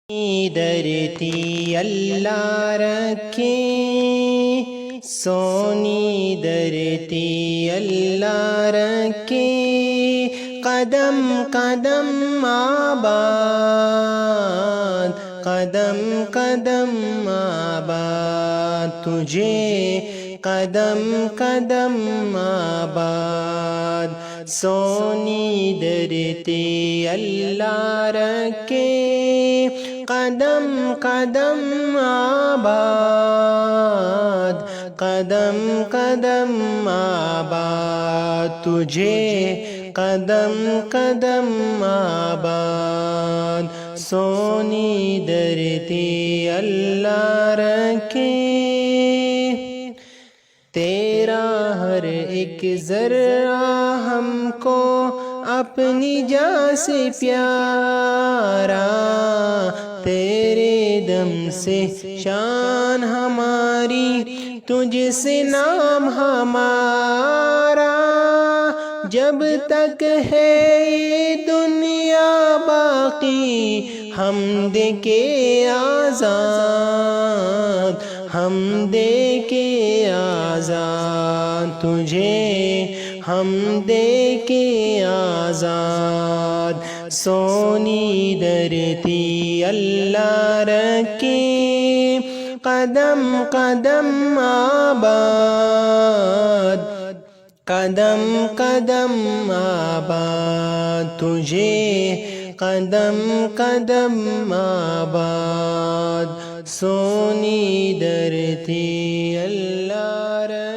درتی اللہ رکھے، سونی درتی اللہ رکھے، قدم قدم آباد، قدم قدم آباد تجھے، قدم قدم آباد، سونی درتی اللہ رکھے، قدم قدم آباد، قدم قدم آباد تجھے، قدم قدم آباد، سونی درتی اللہ رکھے۔ تیرا ہر ایک ذرہ ہم کو اپنی جان سے پیارا، تیرے دم سے شان ہماری، تجھ سے نام ہمارا، جب تک ہے یہ دنیا باقی ہم دے کے آزاد، ہم دے کے آزاد تجھے، ہم دے کے آزاد، سونی درتی اللہ رکھے، قدم قدم آباد، قدم قدم آباد تجھے، قدم قدم آباد، سونی درتی اللہ رکھے۔